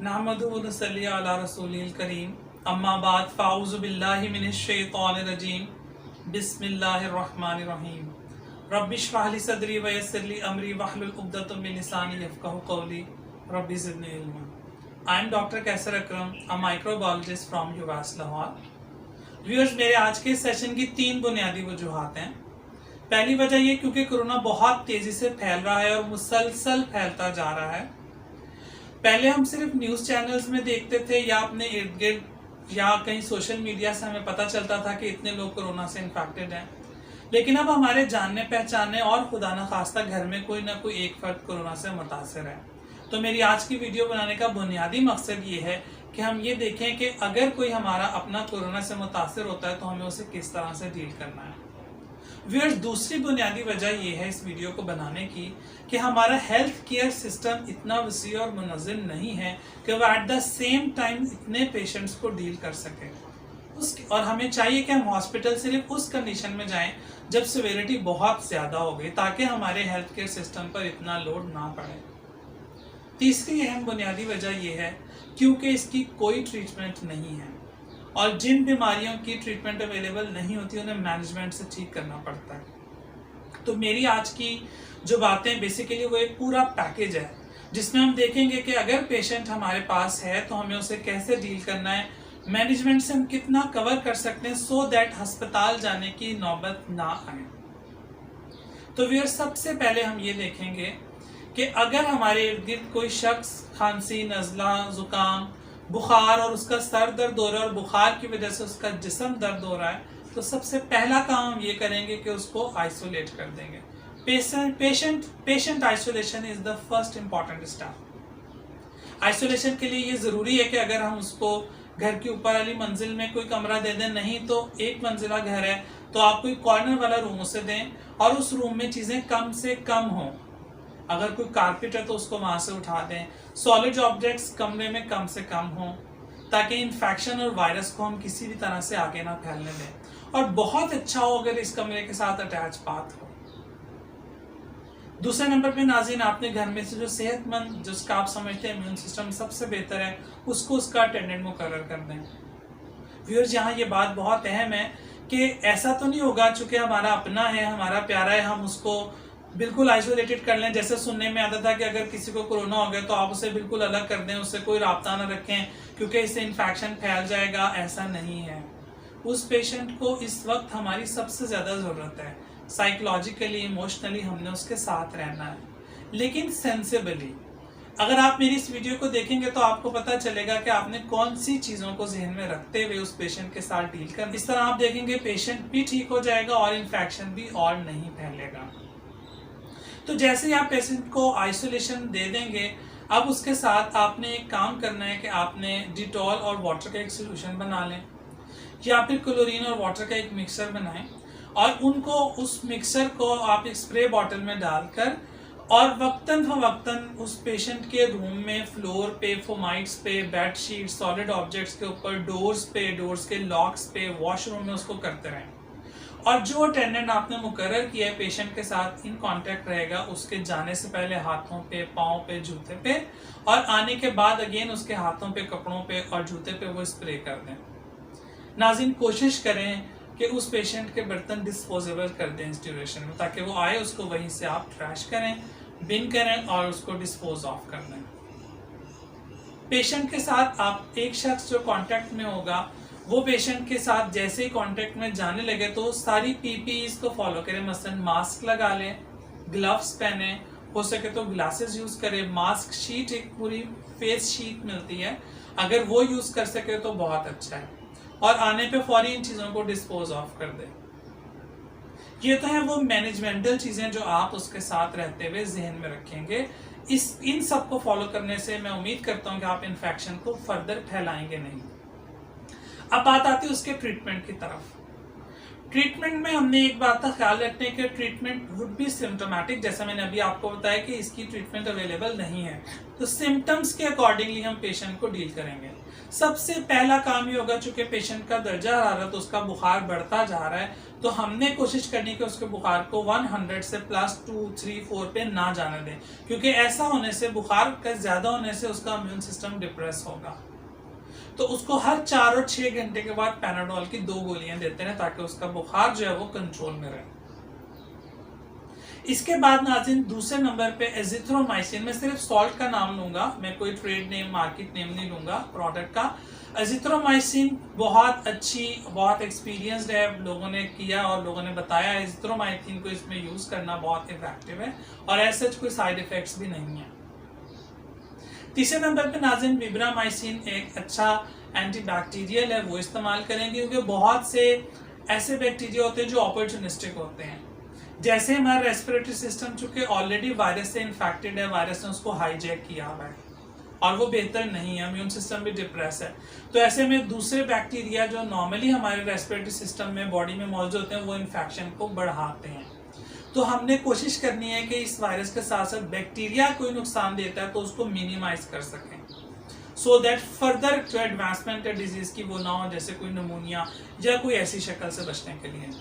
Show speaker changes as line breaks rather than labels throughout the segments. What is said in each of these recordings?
नहमदुहु व नसल्ली अला रसूलिल करीम अम्मा बाद फ़ाऊज़ु बिल्लाहि मिनश शैतानिर रजीम बिस्मिल्लाहिर रहमानिर रहीम रब्बि इश्रह ली सदरी व यस्सिर ली अमरी वहलुल उक़दतम मिन लिसानी यफ़क़हू क़ौली रब्बि ज़िदनी इल्मा। I am doctor Qaiser Akram, a microbiologist from US Lahore. Viewers, मेरे आज के सेशन की 3 बुनियादी वजूहात हैं। पहली वजह ये क्योंकि कोरोना बहुत तेज़ी से फैल रहा है और मुसलसल फैलता जा रहा है। पहले हम सिर्फ न्यूज़ चैनल्स में देखते थे या अपने इर्द गिर्द या कहीं सोशल मीडिया से हमें पता चलता था कि इतने लोग कोरोना से इन्फेक्टेड हैं, लेकिन अब हमारे जानने पहचानने और खुदा न खास्ता घर में कोई ना कोई एक फर्द कोरोना से मुतासर है। तो मेरी आज की वीडियो बनाने का बुनियादी मकसद ये है कि हम ये देखें कि अगर कोई हमारा अपना कोरोना से मुतासर होता है तो हमें उसे किस तरह से डील करना है। व्यूअर्स, दूसरी बुनियादी वजह यह है इस वीडियो को बनाने की कि हमारा हेल्थ केयर सिस्टम इतना वसी और मुनज़्ज़म नहीं है कि वह एट द सेम टाइम इतने पेशेंट्स को डील कर सके। और हमें चाहिए कि हम हॉस्पिटल सिर्फ उस कंडीशन में जाएं जब सिवियरिटी बहुत ज़्यादा हो गई, ताकि हमारे हेल्थ केयर सिस्टम पर इतना लोड ना पड़े। तीसरी अहम बुनियादी वजह यह है क्योंकि इसकी कोई ट्रीटमेंट नहीं है और जिन बीमारियों की ट्रीटमेंट अवेलेबल नहीं होती उन्हें मैनेजमेंट से ठीक करना पड़ता है। तो मेरी आज की जो बातें बेसिकली वो एक पूरा पैकेज है जिसमें हम देखेंगे कि अगर पेशेंट हमारे पास है तो हमें उसे कैसे डील करना है, मैनेजमेंट से हम कितना कवर कर सकते हैं सो दैट अस्पताल जाने की नौबत ना आए। तो व्यूअर, सबसे पहले हम ये देखेंगे कि अगर हमारे इर्द गिर्द कोई शख्स खांसी, नज़ला, ज़ुकाम, बुखार और उसका सर दर्द हो रहा है और बुखार की वजह से उसका जिस्म दर्द हो रहा है, तो सबसे पहला काम हम ये करेंगे कि उसको आइसोलेट कर देंगे। Patient isolation is the first important step. Isolation के लिए ये ज़रूरी है कि अगर हम उसको घर की ऊपर वाली मंजिल में कोई कमरा दे दें, नहीं तो एक मंजिला घर है तो आप कोई कॉर्नर वाला रूम उसे दें और उस रूम में चीज़ें कम से कम हों। अगर कोई कारपेट है तो उसको वहां से उठा दें। सॉलिड ऑब्जेक्ट्स कमरे में कम से कम हों ताकि इन्फेक्शन और वायरस को हम किसी भी तरह से आगे ना फैलने दें। और बहुत अच्छा हो अगर इस कमरे के साथ अटैच बाथ हो। दूसरे नंबर पे नाज़रीन, आपने घर में से जो सेहतमंद, जिसका आप समझते हैं इम्यून सिस्टम सबसे बेहतर है, उसको उसका अटेंडेंट मुकर्रर कर दें। व्यूअर्स, यहाँ ये बात बहुत अहम है कि ऐसा तो नहीं होगा चूंकि हमारा अपना है, हमारा प्यारा है, हम उसको बिल्कुल आइसोलेटेड कर लें। जैसे सुनने में आता था कि अगर किसी को कोरोना हो गया तो आप उसे बिल्कुल अलग कर दें, उससे कोई राब्ता ना रखें क्योंकि इससे इन्फेक्शन फैल जाएगा। ऐसा नहीं है। उस पेशेंट को इस वक्त हमारी सबसे ज़्यादा ज़रूरत है। साइकोलॉजिकली, इमोशनली हमने उसके साथ रहना है, लेकिन सेंसिबली। अगर आप मेरी इस वीडियो को देखेंगे तो आपको पता चलेगा कि आपने कौन सी चीज़ों को जहन में रखते हुए उस पेशेंट के साथ डील कर। इस तरह आप देखेंगे पेशेंट भी ठीक हो जाएगा और इन्फेक्शन भी और नहीं फैलेगा। तो जैसे ही आप पेशेंट को आइसोलेशन दे देंगे, अब उसके साथ आपने एक काम करना है कि आपने डिटॉल और वाटर का एक सोल्यूशन बना लें या फिर क्लोरीन और वाटर का एक मिक्सर बनाएं और उनको, उस मिक्सर को आप एक स्प्रे बॉटल में डालकर और वक्तन उस पेशेंट के रूम में फ्लोर पे, फोमाइट्स पे, बेड शीट, सॉलिड ऑब्जेक्ट्स के ऊपर, डोर्स पे, डोर्स के लॉक्स पे, वॉशरूम में उसको करते रहें। और जो अटेंडेंट आपने मुकर्रर किया है पेशेंट के साथ इन कांटेक्ट रहेगा, उसके जाने से पहले हाथों पे, पाँव पे, जूते पे और आने के बाद अगेन उसके हाथों पे, कपड़ों पे और जूते पे वो स्प्रे कर दें। नाज़रीन, कोशिश करें कि उस पेशेंट के बर्तन डिस्पोजेबल कर दें इस ड्यूरेशन में, ताकि वो आए उसको वहीं से आप ट्रैश करें, बिन करें और उसको डिस्पोज ऑफ कर दें। पेशेंट के साथ आप एक शख्स जो कांटेक्ट में होगा वो पेशेंट के साथ जैसे ही कांटेक्ट में जाने लगे तो सारी पीपीईज को फॉलो करें। मसलन मास्क लगा लें, ग्लव्स पहने, हो सके तो ग्लासेस यूज करें, मास्क शीट, एक पूरी फेस शीट मिलती है, अगर वो यूज कर सके तो बहुत अच्छा है। और आने पे फौरी इन चीज़ों को डिस्पोज ऑफ कर दें। ये तो है वो मैनेजमेंटल चीज़ें जो आप उसके साथ रहते हुए जहन में रखेंगे। इन सब को फॉलो करने से मैं उम्मीद करता हूँ कि आप इन्फेक्शन को फर्दर फैलाएंगे नहीं। अब बात आती है उसके ट्रीटमेंट की तरफ। ट्रीटमेंट में हमने एक बात का ख्याल रखना है कि ट्रीटमेंट वुड बी सिम्टोमेटिक। जैसा मैंने अभी आपको बताया कि इसकी ट्रीटमेंट अवेलेबल नहीं है, तो सिम्टम्स के अकॉर्डिंगली हम पेशेंट को डील करेंगे। सबसे पहला काम ये होगा, चूंकि पेशेंट का दर्जा हरारत, उसका बुखार बढ़ता जा रहा है, तो हमने कोशिश करनी कि उसके बुखार को 100 से +2, 3, 4 पे ना जाने दें, क्योंकि ऐसा होने से, बुखार का ज्यादा होने से उसका इम्यून सिस्टम डिप्रेस होगा। तो उसको हर 4 और 6 घंटे के बाद पैनाडोल की 2 गोलियां देते हैं ताकि उसका बुखार जो है वो कंट्रोल में रहे। इसके बाद नाज़रीन दूसरे नंबर पे एजिथ्रोमाइसिन, मैं सिर्फ सॉल्ट का नाम लूंगा, मैं कोई ट्रेड नेम, मार्केट नेम नहीं लूंगा प्रोडक्ट का। एजिथ्रोमाइसिन बहुत अच्छी, बहुत एक्सपीरियंस्ड है, लोगों ने किया और लोगों ने बताया एजिथ्रोमाइसिन को इसमें यूज करना बहुत इफेक्टिव है और ऐसे कोई साइड इफेक्ट्स भी नहीं है। तीसरे नंबर पे नाज़रीन विब्रामाइसिन एक अच्छा एंटीबैक्टीरियल है, वो इस्तेमाल करेंगे, क्योंकि बहुत से ऐसे बैक्टीरिया होते हैं जो अपॉर्चुनिस्टिक होते हैं। जैसे हमारा रेस्पिरेटरी सिस्टम चूंकि ऑलरेडी वायरस से इन्फेक्टेड है, वायरस ने उसको हाईजैक किया हुआ है और वो बेहतर नहीं है, इम्यून सिस्टम भी डिप्रेस है, तो ऐसे में दूसरे बैक्टीरिया जो नॉर्मली हमारे रेस्पिरेटरी सिस्टम में, बॉडी में मौजूद होते हैं, वो इन्फेक्शन को बढ़ाते हैं। तो हमने कोशिश करनी है कि इस वायरस के साथ साथ बैक्टीरिया कोई नुकसान देता है तो उसको मिनिमाइज कर सकें, सो दैट फर्दर जो एडवांसमेंट है डिजीज की वो ना हो, जैसे कोई निमोनिया या कोई ऐसी शक्ल से बचने के लिए।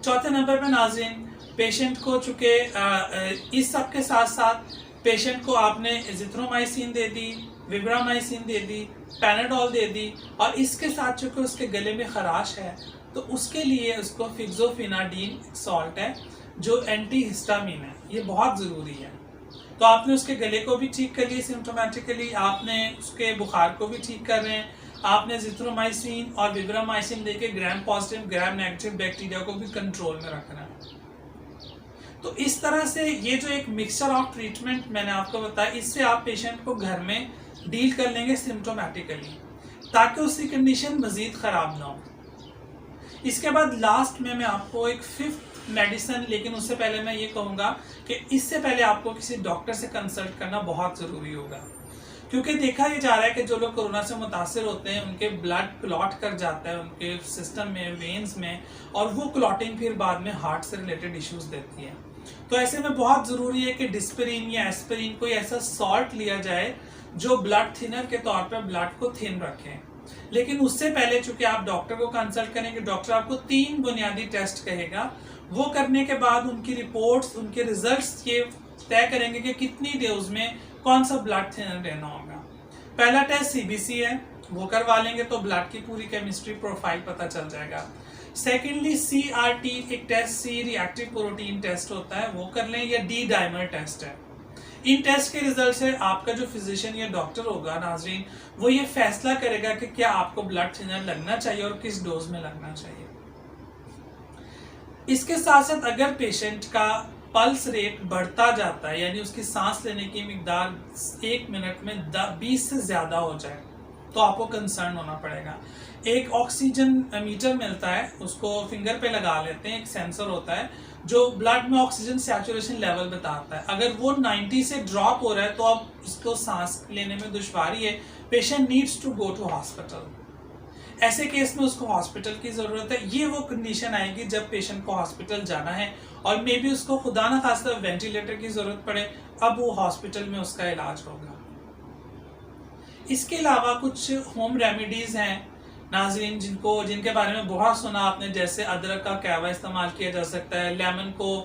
चौथे नंबर पे नाज़रीन पेशेंट को चूंकि इस सब के साथ साथ पेशेंट को आपने एजिथ्रोमाइसिन दे दी, विब्रामाइसिन दे दी, पैनाडोल दे दी, और इसके साथ चूंकि उसके गले में खराश है तो उसके लिए उसको फिक्सोफिनाडीन सॉल्ट है जो एंटी हिस्टामिन है, ये बहुत ज़रूरी है। तो आपने उसके गले को भी ठीक कर लिया सिम्टोमेटिकली, आपने उसके बुखार को भी ठीक कर रहे हैं, आपने एजिथ्रोमाइसिन और विब्रामाइसिन देके gram positive gram negative bacteria को भी कंट्रोल में रखना है। तो इस तरह से ये जो एक मिक्सचर ऑफ ट्रीटमेंट मैंने आपको बताया, इससे आप पेशेंट को घर में डील कर लेंगे सिम्टोमेटिकली, ताकि उसकी कंडीशन मजीद खराब ना हो। इसके बाद लास्ट में मैं आपको एक 5th मेडिसिन, लेकिन उससे पहले मैं ये कहूँगा कि इससे पहले आपको किसी डॉक्टर से कंसल्ट करना बहुत ज़रूरी होगा, क्योंकि देखा ये जा रहा है कि जो लोग कोरोना से मुतासर होते हैं उनके ब्लड क्लॉट कर जाता है उनके सिस्टम में, वेन्स में, और वो क्लॉटिंग फिर बाद में हार्ट से रिलेटेड इश्यूज देती है। तो ऐसे में बहुत ज़रूरी है कि डिस्पेरिन या एस्पिरिन कोई ऐसा सॉल्ट लिया जाए जो ब्लड थिनर के तौर पर ब्लड को थिन रखे। लेकिन उससे पहले चूंकि आप डॉक्टर को कंसल्ट करेंगे, डॉक्टर आपको 3 बुनियादी टेस्ट कहेगा, वो करने के बाद उनकी रिपोर्ट्स, उनके रिजल्ट्स ये तय करेंगे कि कितनी डोज में कौन सा ब्लड थिनर लेना होगा। पहला टेस्ट सीबीसी है, वो करवा लेंगे तो ब्लड की पूरी केमिस्ट्री प्रोफाइल पता चल जाएगा। सेकेंडली सीआरटी एक test, C reactive protein test होता है, वो कर लें, या डी डाइमर टेस्ट है। इन टेस्ट के रिजल्ट से आपका जो फिजिशियन या डॉक्टर होगा नाजरीन, वो ये फैसला करेगा कि क्या आपको ब्लड थिनर लगना चाहिए और किस डोज में लगना चाहिए। इसके साथ साथ अगर पेशेंट का पल्स रेट बढ़ता जाता है, यानी उसकी सांस लेने की मिकदार 1 मिनट में 20 से ज्यादा हो जाए, तो आपको कंसर्न होना पड़ेगा। एक ऑक्सीजन मीटर मिलता है, उसको फिंगर पे लगा लेते हैं, एक सेंसर होता है जो ब्लड में ऑक्सीजन सैचुरेशन लेवल बताता है। अगर वो 90 से ड्रॉप हो रहा है तो अब उसको सांस लेने में दुश्वारी है, patient needs to go to hospital. ऐसे केस में उसको हॉस्पिटल की जरूरत है। ये वो कंडीशन आएगी जब पेशेंट को हॉस्पिटल जाना है और मे बी उसको खुदा ना खास्ता वेंटिलेटर की जरूरत पड़े, अब वो हॉस्पिटल में उसका इलाज होगा। इसके अलावा कुछ होम रेमेडीज हैं नाजरीन जिनके बारे में बहुत सुना आपने, जैसे अदरक का कहवा इस्तेमाल किया जा सकता है, लेमन को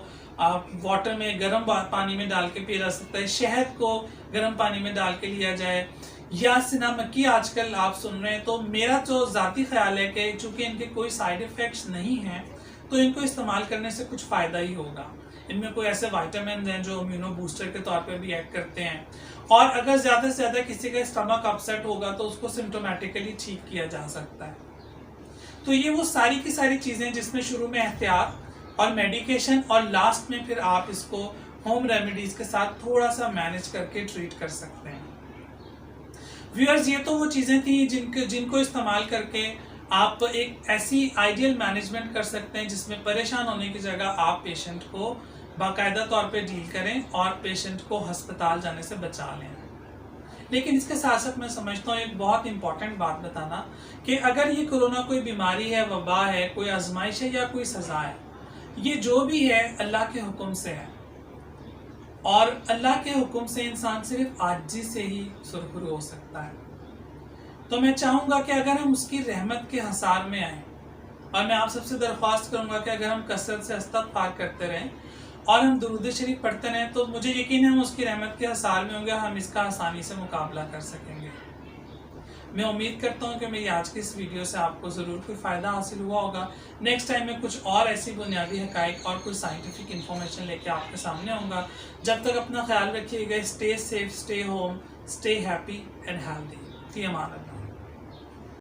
वाटर में गर्म पानी में डाल के पिया जा सकता है, शहद को गर्म पानी में डाल के लिया जाए, या सिना मक्की आजकल आप सुन रहे हैं। तो मेरा जो जाती ख्याल है कि चूंकि इनके कोई साइड इफेक्ट्स नहीं हैं तो इनको इस्तेमाल करने से कुछ फ़ायदा ही होगा। इनमें कोई ऐसे वाइटामिन हैं जो इम्यूनो बूस्टर के तौर पे भी एक्ट करते हैं, और अगर ज़्यादा से ज़्यादा किसी का स्टमक अपसेट होगा तो उसको सिम्टोमेटिकली ठीक किया जा सकता है। तो ये वो सारी की सारी चीज़ें जिसमें शुरू में एहतियात और मेडिकेशन और लास्ट में फिर आप इसको होम रेमेडीज़ के साथ थोड़ा सा मैनेज करके ट्रीट कर सकते हैं। व्यूअर्स, ये तो वो चीज़ें थी जिनको इस्तेमाल करके आप एक ऐसी आइडियल मैनेजमेंट कर सकते हैं जिसमें परेशान होने की जगह आप पेशेंट को बाकायदा तौर पे डील करें और पेशेंट को अस्पताल जाने से बचा लें। लेकिन इसके साथ साथ मैं समझता हूँ एक बहुत इंपॉर्टेंट बात बताना कि अगर ये कोरोना कोई बीमारी है, वबा है, कोई आजमाइश है या कोई सज़ा है, ये जो भी है अल्लाह के हुक्म से है, और अल्लाह के हुक्म से इंसान सिर्फ आजिज़ी से ही सुरखरू हो सकता है। तो मैं चाहूँगा कि अगर हम उसकी रहमत के हसार में आएँ, और मैं आप सबसे दरख्वास्त करूँगा कि अगर हम कसरत से इस्तग़फ़ार करते रहें और हम दुरूद शरीफ पढ़ते रहें, तो मुझे यकीन है हम उसकी रहमत के हसार में होंगे, हम इसका आसानी से मुकाबला कर सकेंगे। मैं उम्मीद करता हूँ कि मेरी आज की इस वीडियो से आपको ज़रूर कोई फ़ायदा हासिल हुआ होगा। नेक्स्ट टाइम मैं कुछ और ऐसी बुनियादी हक़ाइक़ और कुछ साइंटिफिक इन्फॉर्मेशन लेके आपके सामने आऊँगा। जब तक अपना ख्याल रखिएगा। Stay safe, stay home, stay happy and healthy. Fee Aman Allah.